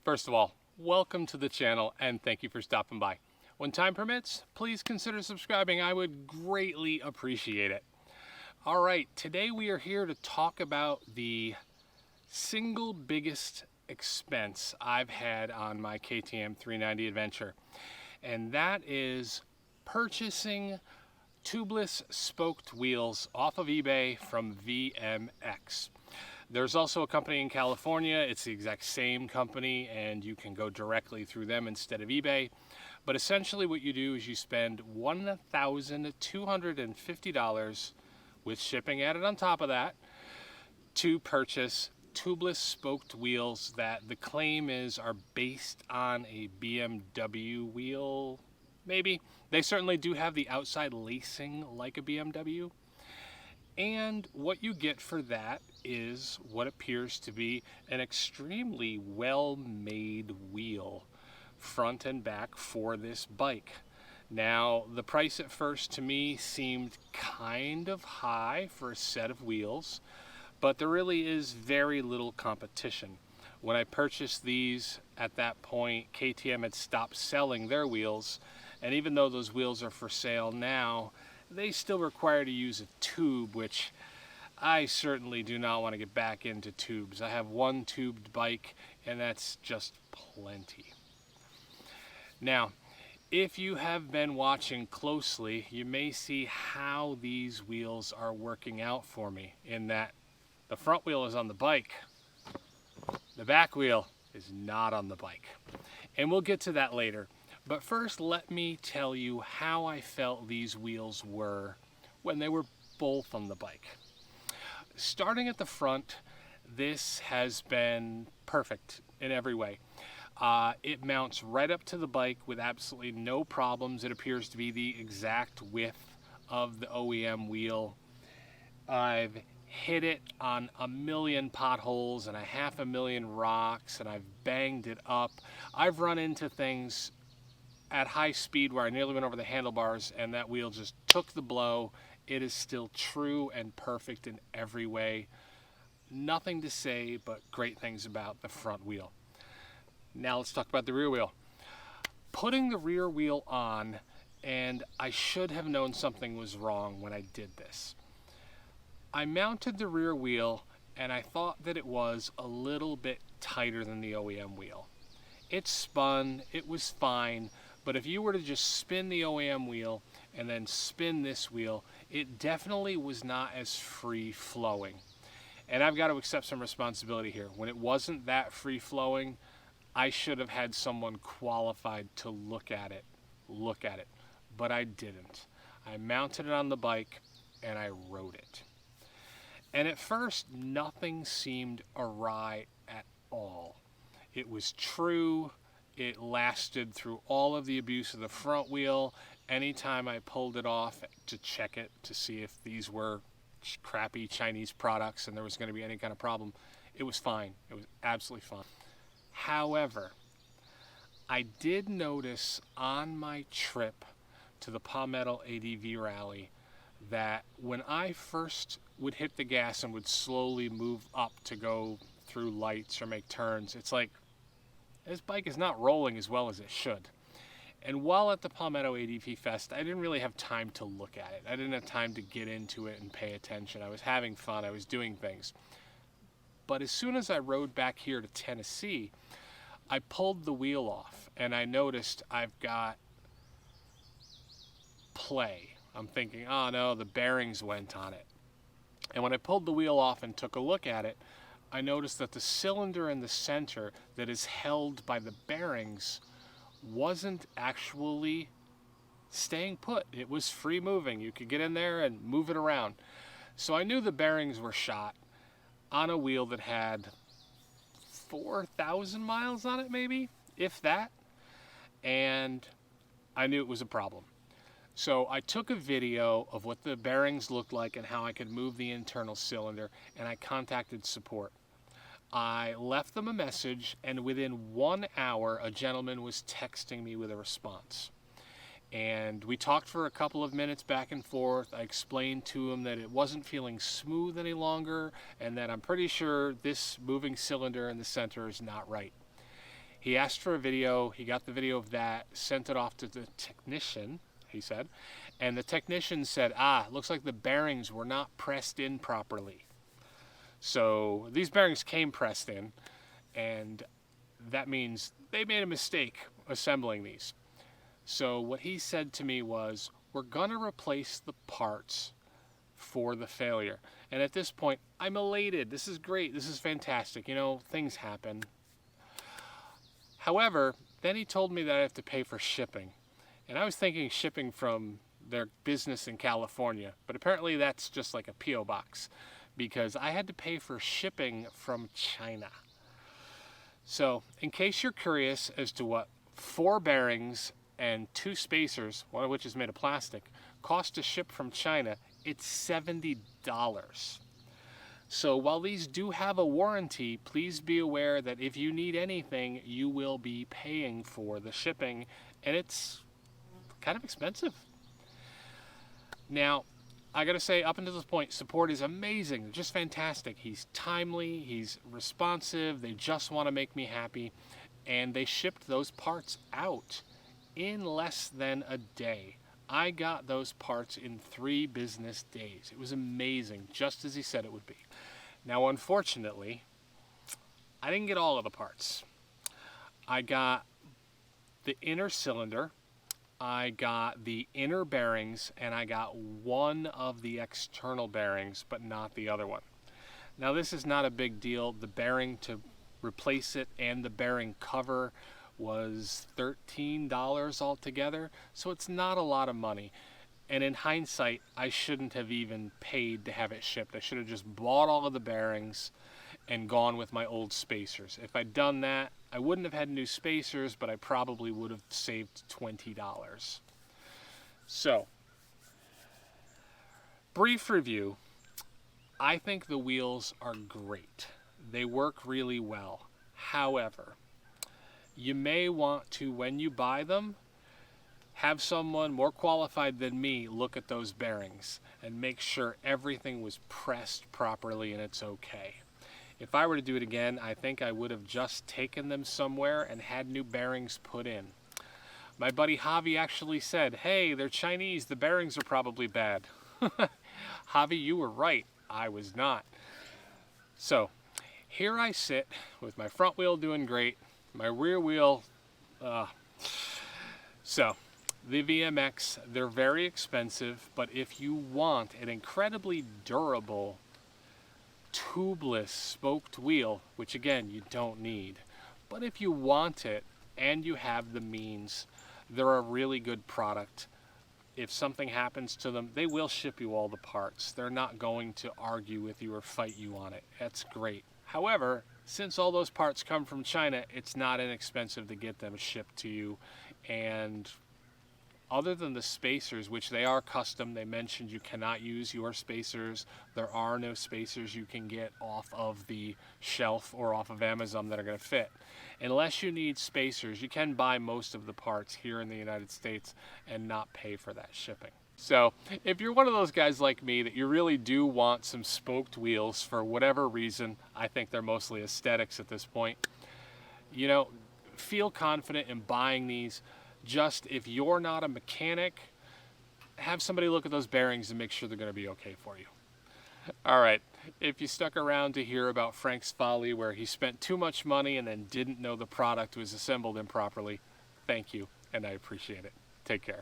First of all, welcome to the channel and thank you for stopping by. When time permits, please consider subscribing. I would greatly appreciate it. All right, today we are here to talk about the single biggest expense I've had on my KTM 390 adventure, and that is purchasing tubeless spoked wheels off of eBay from VMX. There's also a company in California, it's the exact same company, and you can go directly through them instead of eBay. But essentially what you do is you spend $1,250 with shipping added on top of that to purchase tubeless spoked wheels that the claim is are based on a BMW wheel, maybe. They certainly do have the outside lacing like a BMW. And what you get for that is what appears to be an extremely well-made wheel, front and back, for this bike. Now, the price at first to me seemed kind of high for a set of wheels, but there really is very little competition. When I purchased these, at that point, KTM had stopped selling their wheels, and even though those wheels are for sale now, they still require to use a tube, which I certainly do not want to get back into tubes. I have one tubed bike, and that's just plenty. Now, if you have been watching closely, you may see how these wheels are working out for me, in that the front wheel is on the bike, the back wheel is not on the bike. And we'll get to that later. But first, let me tell you how I felt these wheels were when they were both on the bike. Starting at the front, this has been perfect in every way. It mounts right up to the bike with absolutely no problems. It appears to be the exact width of the OEM wheel. I've hit it on a million potholes and a half a million rocks, and I've banged it up. I've run into things at high speed where I nearly went over the handlebars and that wheel just took the blow. It is still true and perfect in every way. Nothing to say but great things about the front wheel. Now let's talk about the rear wheel. Putting the rear wheel on, and I should have known something was wrong when I did this. I mounted the rear wheel and I thought that it was a little bit tighter than the OEM wheel. It spun, it was fine, but if you were to just spin the OEM wheel and then spin this wheel, it definitely was not as free flowing. And I've got to accept some responsibility here. When it wasn't that free flowing, I should have had someone qualified to look at it, but I didn't. I mounted it on the bike and I rode it. And at first, nothing seemed awry at all. It was true. It lasted through all of the abuse of the front wheel. Anytime I pulled it off to check it to see if these were crappy Chinese products and there was going to be any kind of problem, it was fine. It was absolutely fine. However, I did notice on my trip to the Palmetto ADV rally that when I first would hit the gas and would slowly move up to go through lights or make turns, it's like this bike is not rolling as well as it should. And while at the Palmetto ADV Fest, I didn't really have time to look at it. I didn't have time to get into it and pay attention. I was having fun. I was doing things. But as soon as I rode back here to Tennessee, I pulled the wheel off and I noticed I've got play. I'm thinking, oh no, the bearings went on it. And when I pulled the wheel off and took a look at it, I noticed that the cylinder in the center that is held by the bearings wasn't actually staying put. It was free moving. You could get in there and move it around. So I knew the bearings were shot on a wheel that had 4,000 miles on it, maybe, if that. And I knew it was a problem. So I took a video of what the bearings looked like and how I could move the internal cylinder, and I contacted support. I left them a message, and within 1 hour, a gentleman was texting me with a response. And we talked for a couple of minutes back and forth. I explained to him that it wasn't feeling smooth any longer, and that I'm pretty sure this moving cylinder in the center is not right. He asked for a video. He got the video of that, sent it off to the technician, he said. And the technician said, looks like the bearings were not pressed in properly. So these bearings came pressed in, and that means they made a mistake assembling these. So what he said to me was, we're going to replace the parts for the failure. And at this point, I'm elated. This is great. This is fantastic. You know, things happen. However, then he told me that I have to pay for shipping. And I was thinking shipping from their business in California, but apparently that's just like a P.O. box, because I had to pay for shipping from China. So, in case you're curious as to what 4 bearings and 2 spacers, one of which is made of plastic, cost to ship from China, it's $70. So while these do have a warranty, please be aware that if you need anything, you will be paying for the shipping, and it's kind of expensive. Now, I gotta say, up until this point, support is amazing, just fantastic. He's timely, he's responsive, they just want to make me happy, and they shipped those parts out in less than a day. I got those parts in 3 business days. It was amazing, just as he said it would be. Now, unfortunately, I didn't get all of the parts. I got the inner cylinder, I got the inner bearings, and I got one of the external bearings, but not the other one. Now, this is not a big deal. The bearing to replace it and the bearing cover was $13 altogether, so it's not a lot of money. And in hindsight, I shouldn't have even paid to have it shipped. I should have just bought all of the bearings and gone with my old spacers. If I'd done that, I wouldn't have had new spacers, but I probably would have saved $20. So, brief review. I think the wheels are great. They work really well. However, you may want to, when you buy them, have someone more qualified than me look at those bearings and make sure everything was pressed properly and it's okay. If I were to do it again, I think I would have just taken them somewhere and had new bearings put in. My buddy Javi actually said, hey, they're Chinese, the bearings are probably bad. Javi, you were right. I was not. So, here I sit with my front wheel doing great, my rear wheel, so the VMX, they're very expensive, but if you want an incredibly durable tubeless spoked wheel, which again you don't need, but if you want it and you have the means, they're a really good product. If something happens to them, they will ship you all the parts. They're not going to argue with you or fight you on it. That's great. However, since all those parts come from China, it's not inexpensive to get them shipped to you. And other than the spacers, which they are custom, they mentioned you cannot use your spacers. There are no spacers you can get off of the shelf or off of Amazon that are going to fit. Unless you need spacers, you can buy most of the parts here in the United States and not pay for that shipping. So if you're one of those guys like me that you really do want some spoked wheels for whatever reason, I think they're mostly aesthetics at this point, you know, feel confident in buying these. Just if you're not a mechanic, have somebody look at those bearings and make sure they're going to be okay for you. All right, if you stuck around to hear about Frank's folly where he spent too much money and then didn't know the product was assembled improperly, thank you, and I appreciate it. Take care.